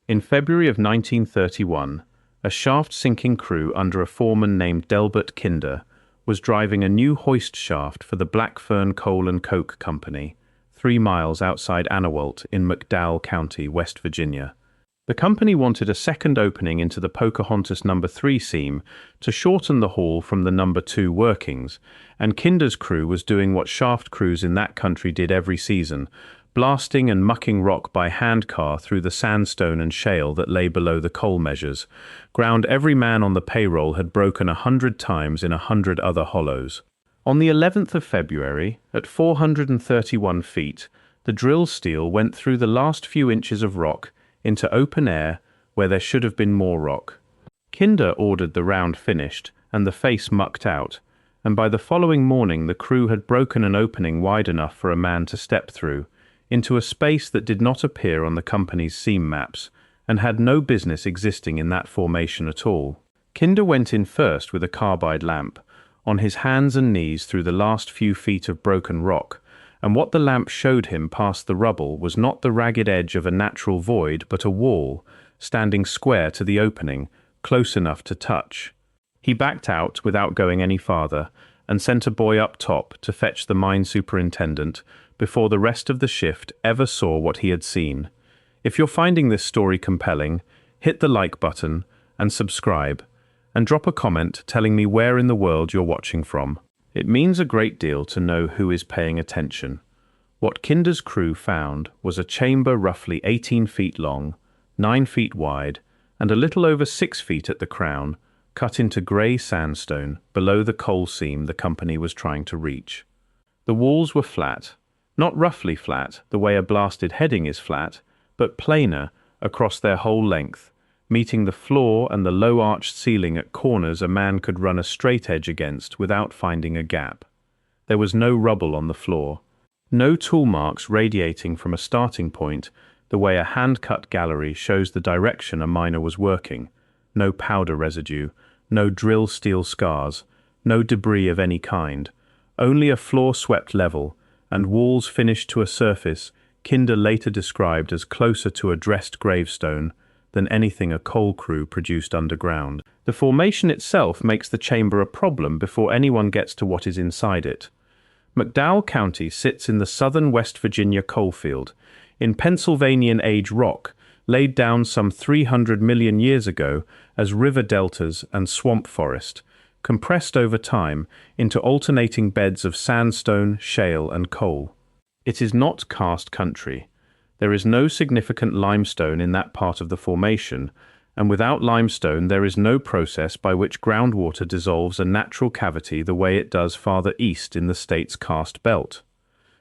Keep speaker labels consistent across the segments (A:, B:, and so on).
A: In February of 1931, a shaft-sinking crew under a foreman named Delbert Kinder was driving a new hoist shaft for the Blackfern Coal and Coke Company, 3 miles outside Annawolt in McDowell County, West Virginia. The company wanted a second opening into the Pocahontas No. 3 seam to shorten the haul from the No. 2 workings, and Kinder's crew was doing what shaft crews in that country did every season, blasting and mucking rock by handcar through the sandstone and shale that lay below the coal measures, ground every man on the payroll had broken 100 times in 100 other hollows. On the 11th of February, at 431 feet, the drill steel went through the last few inches of rock into open air where there should have been more rock. Kinder ordered the round finished and the face mucked out, and by the following morning the crew had broken an opening wide enough for a man to step through, into a space that did not appear on the company's seam maps, and had no business existing in that formation at all. Kinder went in first with a carbide lamp, on his hands and knees through the last few feet of broken rock, and what the lamp showed him past the rubble was not the ragged edge of a natural void, but a wall, standing square to the opening, close enough to touch. He backed out without going any farther, and sent a boy up top to fetch the mine superintendent before the rest of the shift ever saw what he had seen. If you're finding this story compelling, hit the like button and subscribe, and drop a comment telling me where in the world you're watching from. It means a great deal to know who is paying attention. What Kinder's crew found was a chamber roughly 18 feet long, 9 feet wide, and a little over 6 feet at the crown, cut into grey sandstone below the coal seam the company was trying to reach. The walls were flat, not roughly flat, the way a blasted heading is flat, but planar across their whole length, meeting the floor and the low-arched ceiling at corners a man could run a straight edge against without finding a gap. There was no rubble on the floor, no tool marks radiating from a starting point the way a hand-cut gallery shows the direction a miner was working, no powder residue, no drill steel scars, no debris of any kind, only a floor-swept level, and walls finished to a surface Kinder later described as closer to a dressed gravestone than anything a coal crew produced underground. The formation itself makes the chamber a problem before anyone gets to what is inside it. McDowell County sits in the southern West Virginia coalfield, in Pennsylvanian-age rock, laid down some 300 million years ago as river deltas and swamp forest, compressed over time into alternating beds of sandstone, shale, and coal. It is not karst country. There is no significant limestone in that part of the formation, and without limestone there is no process by which groundwater dissolves a natural cavity the way it does farther east in the state's karst belt.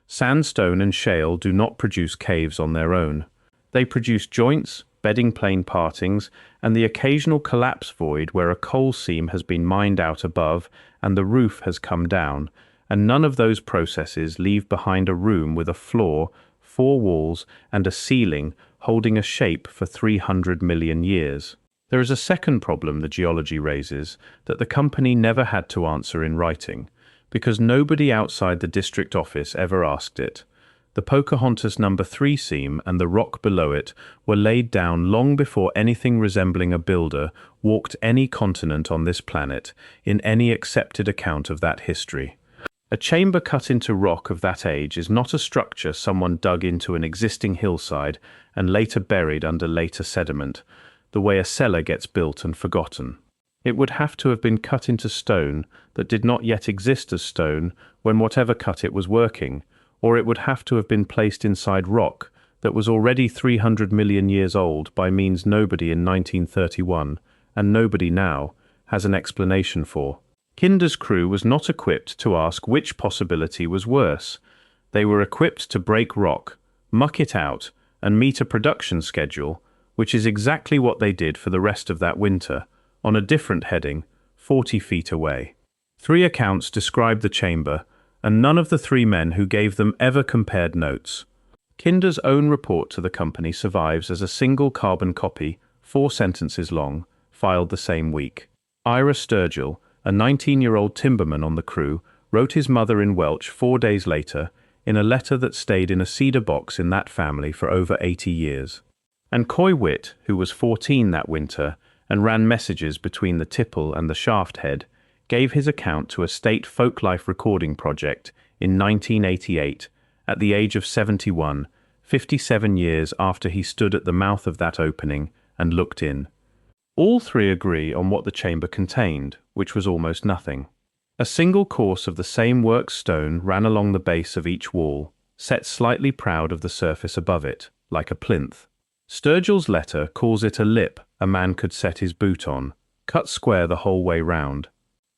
A: Sandstone and shale do not produce caves on their own. They produce joints, bedding plane partings, and the occasional collapse void where a coal seam has been mined out above and the roof has come down, and none of those processes leave behind a room with a floor, 4 walls, and a ceiling holding a shape for 300 million years. There is a second problem the geology raises that the company never had to answer in writing, because nobody outside the district office ever asked it. The Pocahontas No. 3 seam and the rock below it were laid down long before anything resembling a builder walked any continent on this planet in any accepted account of that history. A chamber cut into rock of that age is not a structure someone dug into an existing hillside and later buried under later sediment, the way a cellar gets built and forgotten. It would have to have been cut into stone that did not yet exist as stone when whatever cut it was working, or it would have to have been placed inside rock that was already 300 million years old by means nobody in 1931, and nobody now, has an explanation for. Kinder's crew was not equipped to ask which possibility was worse. They were equipped to break rock, muck it out, and meet a production schedule, which is exactly what they did for the rest of that winter, on a different heading, 40 feet away. 3 accounts describe the chamber, and none of the 3 men who gave them ever compared notes. Kinder's own report to the company survives as a single carbon copy, 4 sentences long, filed the same week. Ira Sturgill, a 19-year-old timberman on the crew, wrote his mother in Welsh 4 days later in a letter that stayed in a cedar box in that family for over 80 years. And Coy Witt, who was 14 that winter and ran messages between the tipple and the shaft head, gave his account to a state folklife recording project in 1988 at the age of 71, 57 years after he stood at the mouth of that opening and looked in. All three agree on what the chamber contained, which was almost nothing. A single course of the same work stone ran along the base of each wall, set slightly proud of the surface above it, like a plinth. Sturgill's letter calls it a lip a man could set his boot on, cut square the whole way round.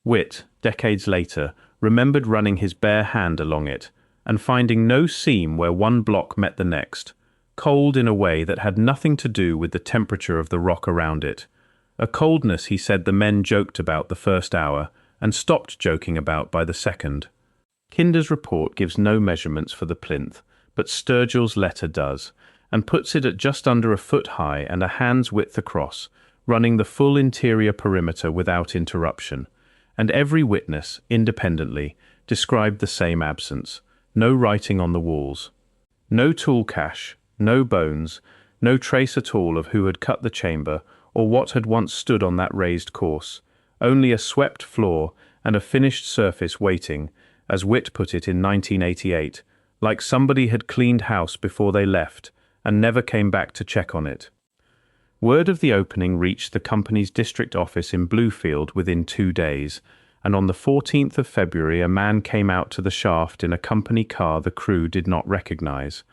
A: Witt, decades later, remembered running his bare hand along it and finding no seam where one block met the next, cold in a way that had nothing to do with the temperature of the rock around it. A coldness he said the men joked about the first hour and stopped joking about by the second. Kinder's report gives no measurements for the plinth, but Sturgill's letter does, and puts it at just under a foot high and a hand's width across, running the full interior perimeter without interruption. And every witness, independently, described the same absence. No writing on the walls. No tool cache, no bones, no trace at all of who had cut the chamber or what had once stood on that raised course. Only a swept floor and a finished surface waiting, as Witt put it in 1988, like somebody had cleaned house before they left and never came back to check on it. Word of the opening reached the company's district office in Bluefield within 2 days, and on the 14th of February a man came out to the shaft in a company car the crew did not recognize.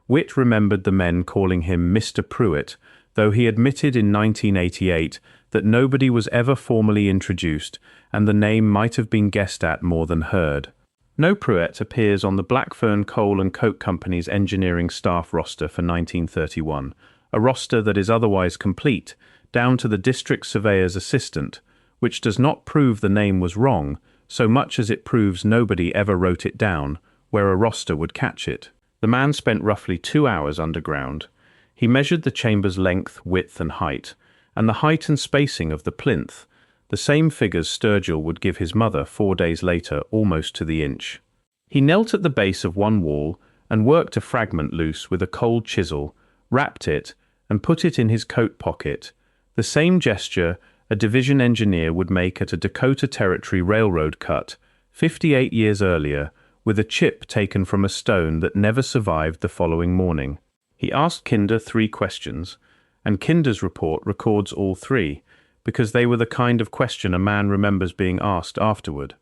A: Witt remembered the men calling him Mr. Pruitt, though he admitted in 1988 that nobody was ever formally introduced and the name might have been guessed at more than heard. No Pruitt appears on the Blackfern Coal and Coke Company's engineering staff roster for 1931, a roster that is otherwise complete, down to the district surveyor's assistant, which does not prove the name was wrong, so much as it proves nobody ever wrote it down, where a roster would catch it. The man spent roughly 2 hours underground. He measured the chamber's length, width, and height and spacing of the plinth, the same figures Sturgill would give his mother 4 days later almost to the inch. He knelt at the base of one wall and worked a fragment loose with a cold chisel, wrapped it, and put it in his coat pocket, the same gesture a division engineer would make at a Dakota Territory railroad cut 58 years earlier with a chip taken from a stone that never survived the following morning. He asked Kinder 3 questions, and Kinder's report records all 3, because they were the kind of question a man remembers being asked afterward.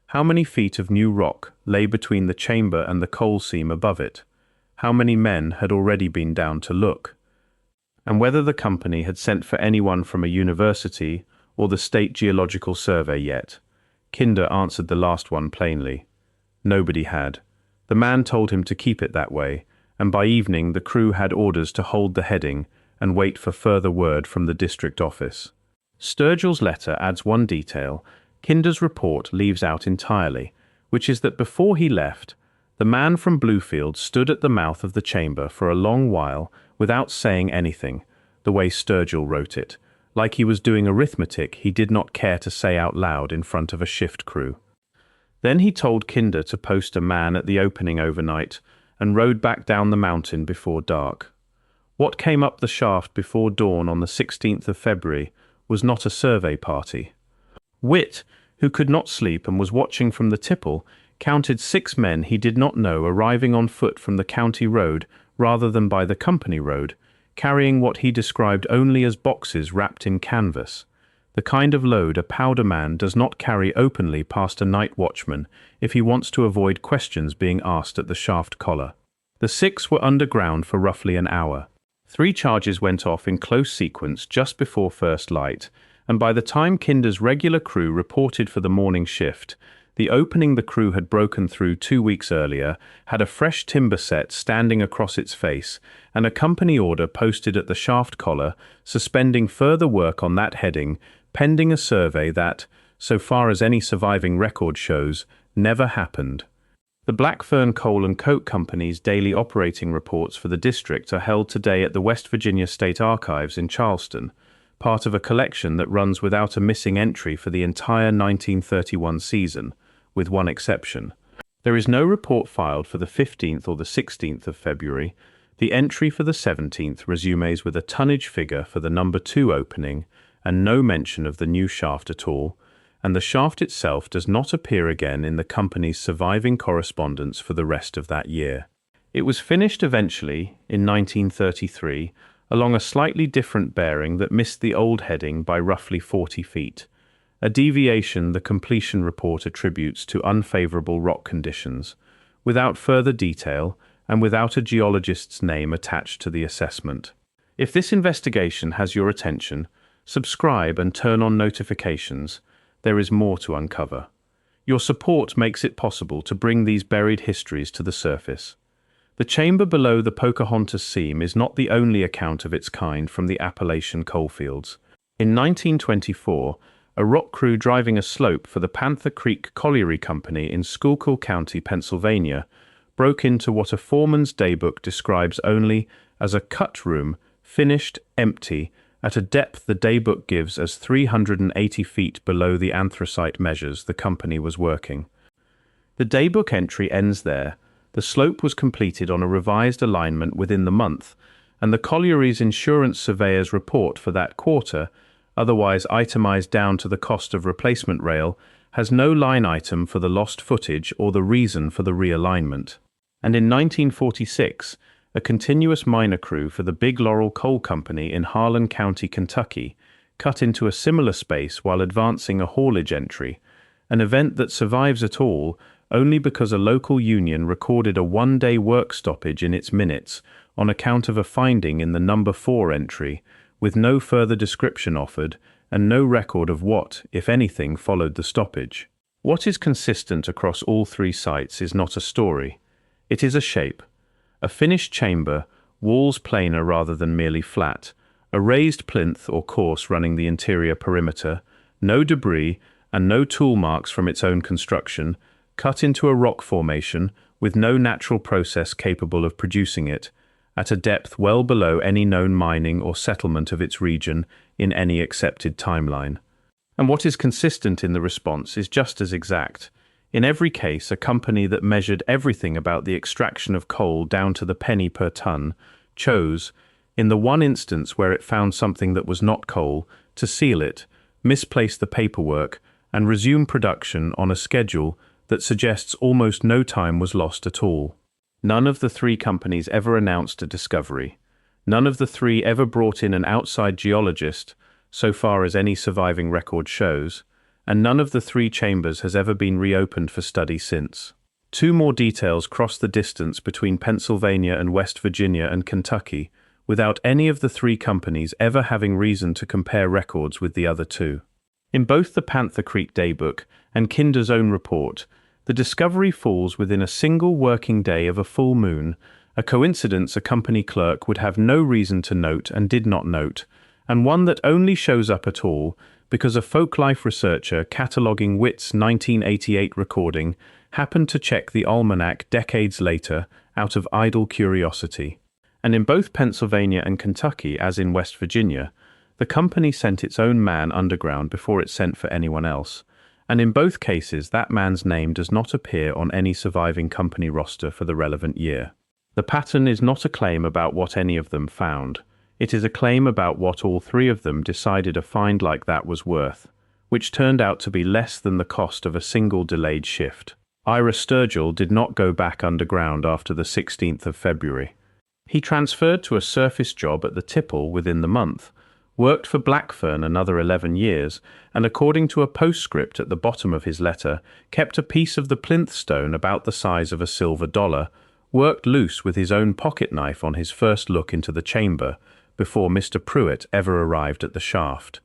A: How many feet of new rock lay between the chamber and the coal seam above it? How many men had already been down to look? And whether the company had sent for anyone from a university or the State Geological Survey yet. Kinder answered the last one plainly. Nobody had. The man told him to keep it that way, and by evening the crew had orders to hold the heading and wait for further word from the district office. Sturgill's letter adds one detail Kinder's report leaves out entirely, which is that before he left, the man from Bluefield stood at the mouth of the chamber for a long while without saying anything, the way Sturgill wrote it, like he was doing arithmetic he did not care to say out loud in front of a shift crew. Then he told Kinder to post a man at the opening overnight and rode back down the mountain before dark. What came up the shaft before dawn on the 16th of February was not a survey party. Witt, who could not sleep and was watching from the tipple, counted 6 men he did not know arriving on foot from the county road rather than by the company road, carrying what he described only as boxes wrapped in canvas, the kind of load a powder man does not carry openly past a night watchman if he wants to avoid questions being asked at the shaft collar. The 6 were underground for roughly an hour. 3 charges went off in close sequence just before first light, and by the time Kinder's regular crew reported for the morning shift, the opening the crew had broken through 2 weeks earlier had a fresh timber set standing across its face and a company order posted at the shaft collar suspending further work on that heading pending a survey that, so far as any surviving record shows, never happened. The Blackfern Coal and Coke Company's daily operating reports for the district are held today at the West Virginia State Archives in Charleston, part of a collection that runs without a missing entry for the entire 1931 season, with one exception. There is no report filed for the 15th or the 16th of February. The entry for the 17th resumes with a tonnage figure for the number 2 opening and no mention of the new shaft at all, and the shaft itself does not appear again in the company's surviving correspondence for the rest of that year. It was finished eventually, in 1933, along a slightly different bearing that missed the old heading by roughly 40 feet, a deviation the completion report attributes to unfavorable rock conditions, without further detail and without a geologist's name attached to the assessment. If this investigation has your attention, subscribe and turn on notifications. There is more to uncover. Your support makes it possible to bring these buried histories to the surface. The chamber below the Pocahontas seam is not the only account of its kind from the Appalachian coalfields. In 1924, a rock crew driving a slope for the Panther Creek Colliery Company in Schuylkill County, Pennsylvania, broke into what a foreman's daybook describes only as a cut room, finished, empty, at a depth the daybook gives as 380 feet below the anthracite measures the company was working. The daybook entry ends there. The slope was completed on a revised alignment within the month, and the colliery's insurance surveyor's report for that quarter, otherwise itemized down to the cost of replacement rail, has no line item for the lost footage or the reason for the realignment. And in 1946, a continuous miner crew for the Big Laurel Coal Company in Harlan County, Kentucky, cut into a similar space while advancing a haulage entry, an event that survives at all only because a local union recorded a one-day work stoppage in its minutes on account of a finding in the number 4 entry, with no further description offered and no record of what, if anything, followed the stoppage. What is consistent across all 3 sites is not a story. It is a shape. A finished chamber, walls planar rather than merely flat, a raised plinth or course running the interior perimeter, no debris, and no tool marks from its own construction, cut into a rock formation with no natural process capable of producing it, at a depth well below any known mining or settlement of its region in any accepted timeline. And what is consistent in the response is just as exact. In every case, a company that measured everything about the extraction of coal down to the penny per ton chose, in the one instance where it found something that was not coal, to seal it, misplace the paperwork, and resume production on a schedule that suggests almost no time was lost at all. None of the 3 companies ever announced a discovery. None of the 3 ever brought in an outside geologist, so far as any surviving record shows, and none of the 3 chambers has ever been reopened for study since. 2 more details cross the distance between Pennsylvania and West Virginia and Kentucky, without any of the 3 companies ever having reason to compare records with the other 2. In both the Panther Creek Daybook and Kinder's own report, the discovery falls within a single working day of a full moon, a coincidence a company clerk would have no reason to note and did not note, and one that only shows up at all because a folklife researcher cataloguing Witt's 1988 recording happened to check the almanac decades later out of idle curiosity. And in both Pennsylvania and Kentucky, as in West Virginia, the company sent its own man underground before it sent for anyone else, and in both cases that man's name does not appear on any surviving company roster for the relevant year. The pattern is not a claim about what any of them found. It is a claim about what all 3 of them decided a find like that was worth, which turned out to be less than the cost of a single delayed shift. Ira Sturgill did not go back underground after the 16th of February. He transferred to a surface job at the Tipple within the month, worked for Blackfern another 11 years, and according to a postscript at the bottom of his letter, kept a piece of the plinth stone about the size of a silver dollar, worked loose with his own pocket knife on his first look into the chamber, before Mr. Pruitt ever arrived at the shaft.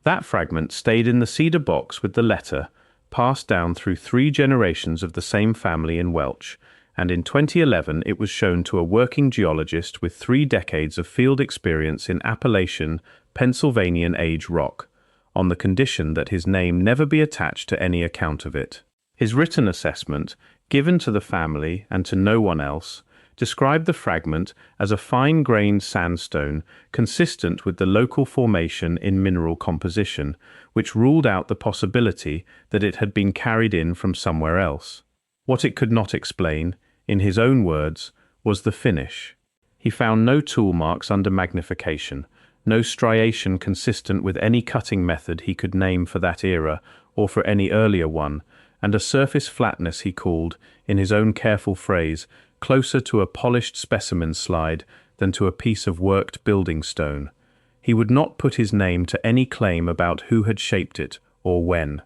A: That fragment stayed in the cedar box with the letter, passed down through 3 generations of the same family in Welch, and in 2011 it was shown to a working geologist with 3 decades of field experience in Appalachian, Pennsylvanian-age rock, on the condition that his name never be attached to any account of it. His written assessment, given to the family and to no one else, described the fragment as a fine-grained sandstone consistent with the local formation in mineral composition, which ruled out the possibility that it had been carried in from somewhere else. What it could not explain, in his own words, was the finish. He found no tool marks under magnification, no striation consistent with any cutting method he could name for that era or for any earlier one, and a surface flatness he called, in his own careful phrase, closer to a polished specimen slide than to a piece of worked building stone. He would not put his name to any claim about who had shaped it or when.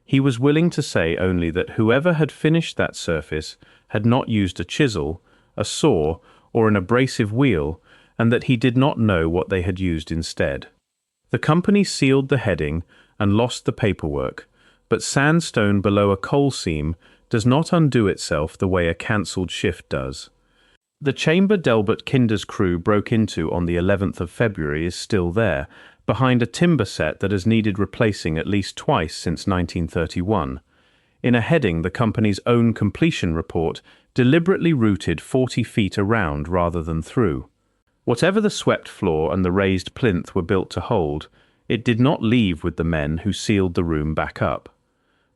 A: He was willing to say only that whoever had finished that surface had not used a chisel, a saw, or an abrasive wheel, and that he did not know what they had used instead. The company sealed the heading and lost the paperwork, but sandstone below a coal seam does not undo itself the way a cancelled shift does. The chamber Delbert Kinder's crew broke into on the 11th of February is still there, behind a timber set that has needed replacing at least twice since 1931. In a heading, the company's own completion report deliberately routed 40 feet around rather than through. Whatever the swept floor and the raised plinth were built to hold, it did not leave with the men who sealed the room back up.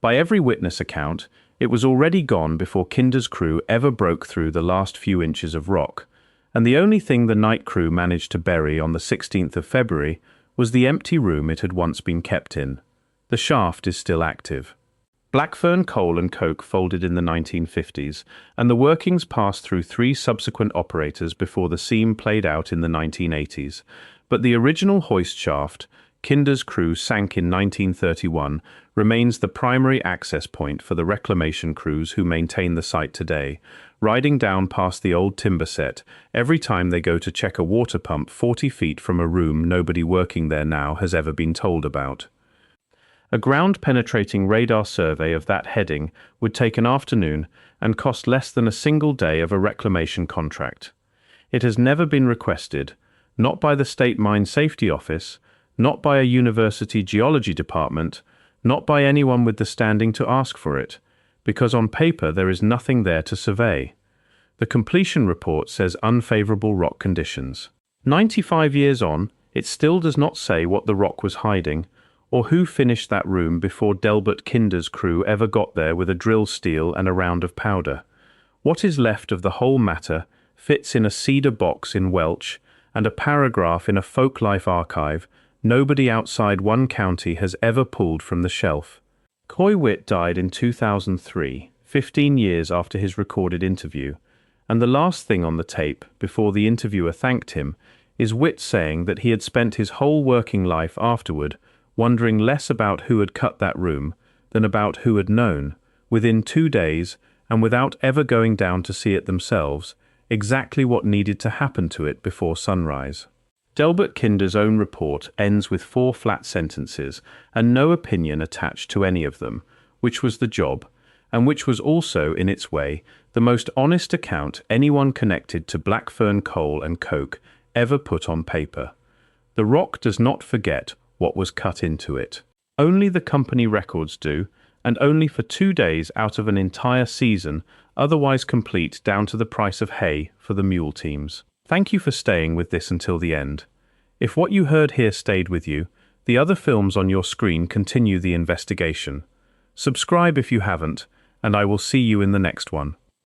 A: By every witness account, it was already gone before Kinder's crew ever broke through the last few inches of rock, and the only thing the night crew managed to bury on the 16th of February was the empty room it had once been kept in. The shaft is still active. Blackfern coal and coke folded in the 1950s, and the workings passed through 3 subsequent operators before the seam played out in the 1980s. But the original hoist shaft, Kinder's crew sank in 1931, remains the primary access point for the reclamation crews who maintain the site today, riding down past the old timber set every time they go to check a water pump 40 feet from a room nobody working there now has ever been told about. A ground-penetrating radar survey of that heading would take an afternoon and cost less than a single day of a reclamation contract. It has never been requested, not by the State Mine Safety Office, not by a university geology department, not by anyone with the standing to ask for it, because on paper there is nothing there to survey. The completion report says unfavorable rock conditions. 95 years on, it still does not say what the rock was hiding, or who finished that room before Delbert Kinder's crew ever got there with a drill steel and a round of powder. What is left of the whole matter fits in a cedar box in Welch and a paragraph in a folklife archive nobody outside one county has ever pulled from the shelf. Coy Witt died in 2003, 15 years after his recorded interview, and the last thing on the tape, before the interviewer thanked him, is Witt saying that he had spent his whole working life afterward wondering less about who had cut that room than about who had known, within 2 days, and without ever going down to see it themselves, exactly what needed to happen to it before sunrise. Delbert Kinder's own report ends with 4 flat sentences and no opinion attached to any of them, which was the job, and which was also, in its way, the most honest account anyone connected to Blackfern coal and coke ever put on paper. The rock does not forget what was cut into it. Only the company records do, and only for 2 days out of an entire season, otherwise complete down to the price of hay for the mule teams. Thank you for staying with this until the end. If what you heard here stayed with you, the other films on your screen continue the investigation. Subscribe if you haven't, and I will see you in the next one.